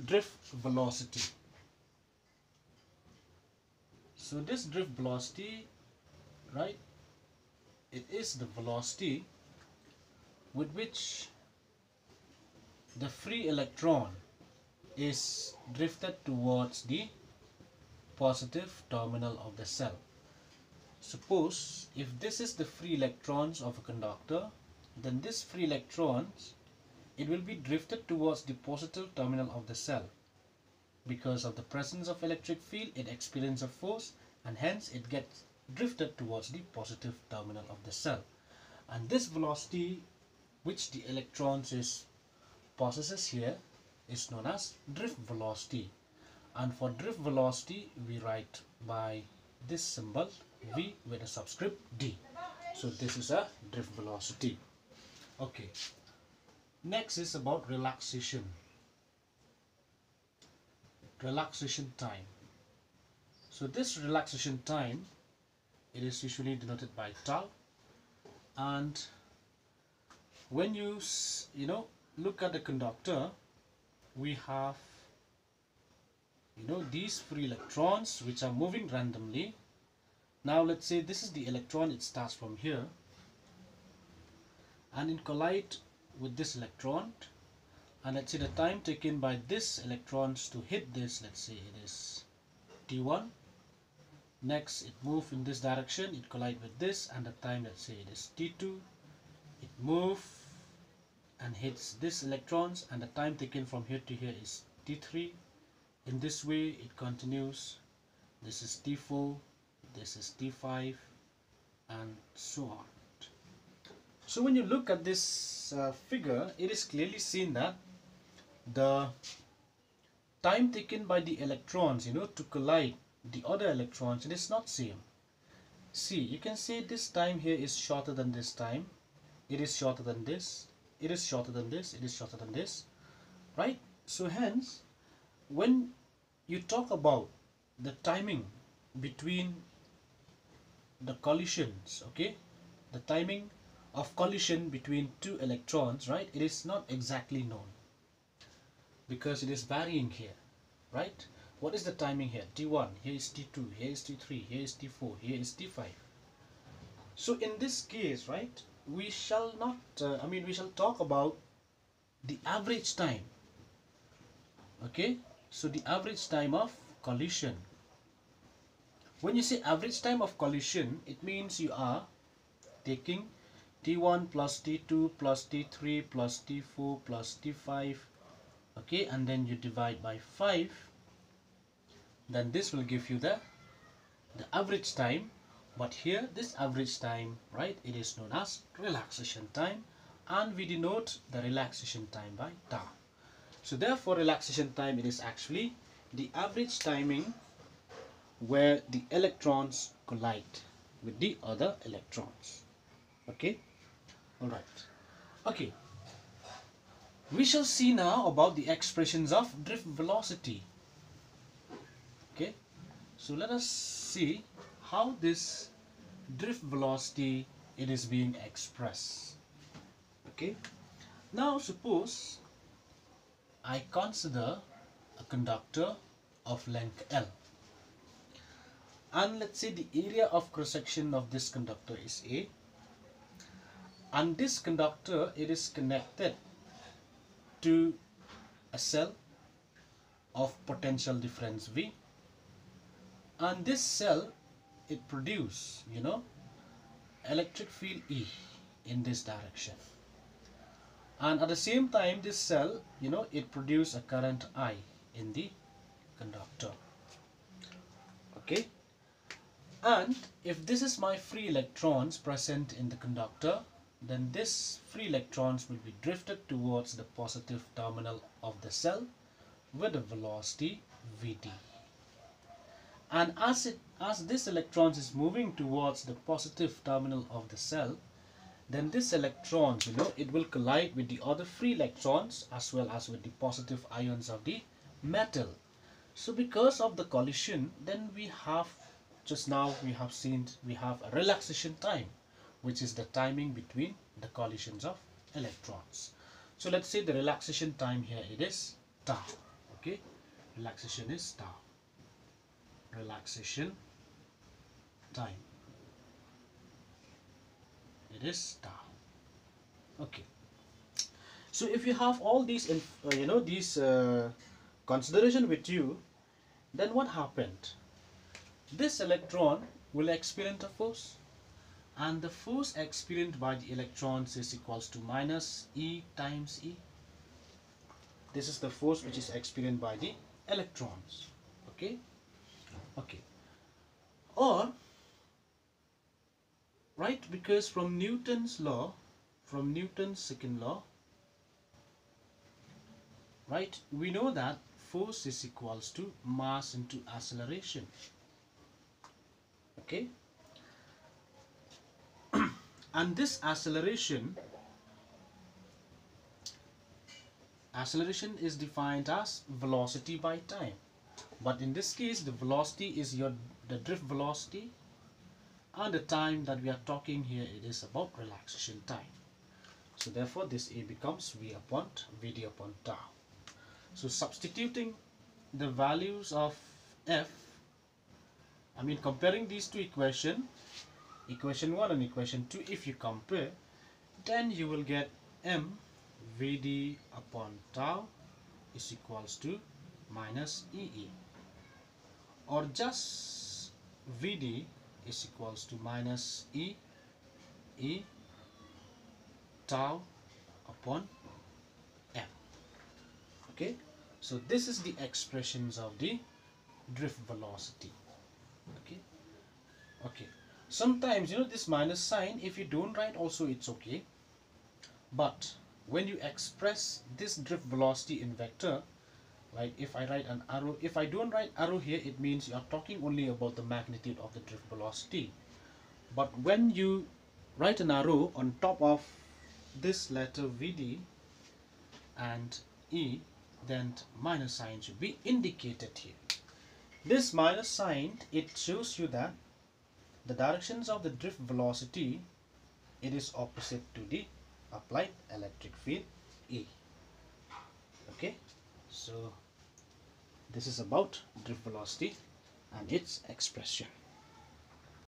drift velocity. So this drift velocity, right, it is the velocity with which the free electron is drifted towards the positive terminal of the cell. Suppose if this is the free electrons of a conductor, then this free electrons, it will be drifted towards the positive terminal of the cell. Because of the presence of electric field, it experiences a force and hence it gets drifted towards the positive terminal of the cell. And this velocity which the electrons possesses here is known as drift velocity. And for drift velocity we write by this symbol V with a subscript D. So this is a drift velocity. Okay. Next is about relaxation. Relaxation time. So this relaxation time, it is usually denoted by tau. And when you look at the conductor, we have these free electrons which are moving randomly. Now let's say this is the electron, it starts from here and it collides with this electron, and let's say the time taken by this electrons to hit this, let's say it is t1. Next it moves in this direction, it collides with this, and the time, let's say it is t2. It moves and hits this electrons, and the time taken from here to here is t3. In this way it continues. This is t4, this is t5, and so on. So when you look at this figure, it is clearly seen that the time taken by the electrons to collide the other electrons, it is not same. See, you can say this time here is shorter than this time. It is shorter than this. It is shorter than this. It is shorter than this. Right? So hence, when you talk about the timing between the collisions, okay, the timing of collision between two electrons, right, it is not exactly known because it is varying here, right? What is the timing here? T1, here is T2, here is T3, here is T4, here is T5. So in this case, right, we shall not, we shall talk about the average time, okay? So the average time of collision. When you say average time of collision, it means you are taking T1 plus T2 plus T3 plus T4 plus T5, okay, and then you divide by 5, then this will give you the average time. But here this average time, right, it is known as relaxation time, and we denote the relaxation time by tau. So therefore relaxation time, it is actually the average timing where the electrons collide with the other electrons. Okay, all right. Okay, we shall see now about the expressions of drift velocity. Okay, so let us see how this drift velocity it is being expressed. Okay, now suppose I consider a conductor of length L, and let's say the area of cross section of this conductor is A, and this conductor, it is connected to a cell of potential difference V, and this cell, it produces electric field E in this direction, and at the same time this cell it produces a current I in the conductor. Okay, and if this is my free electrons present in the conductor, then this free electrons will be drifted towards the positive terminal of the cell with a velocity Vd. And as this electrons is moving towards the positive terminal of the cell, then this electrons, it will collide with the other free electrons as well as with the positive ions of the metal. So because of the collision, then we have, just now we have seen, we have a relaxation time, which is the timing between the collisions of electrons. So let's say the relaxation time here, it is tau. Okay, relaxation is tau. Relaxation time, it is tau. Okay, so if you have all these these consideration with you, then what happened? This electron will experience a force, and the force experienced by the electrons is equals to minus E times E. This is the force which is experienced by the electrons. Okay, okay. Or, right, because from Newton's law, from Newton's second law, right, we know that force is equals to mass into acceleration. Okay, and this acceleration is defined as velocity by time, but in this case the velocity is the drift velocity, and the time that we are talking here, it is about relaxation time. So therefore this A becomes V upon Vd upon tau. So substituting the values of F, comparing these two equation 1 and equation 2, if you compare, then you will get m Vd upon tau is equals to minus EE, or just Vd is equals to minus E tau upon m. Okay, so this is the expressions of the drift velocity. Okay, okay. Sometimes this minus sign, if you don't write also it's okay, but when you express this drift velocity in vector, like if I write an arrow, if I don't write arrow here, it means you are talking only about the magnitude of the drift velocity. But when you write an arrow on top of this letter Vd and E, then minus sign should be indicated here. This minus sign, it shows you that the directions of the drift velocity, it is opposite to the applied electric field E. Okay, so this is about drift velocity and its expression.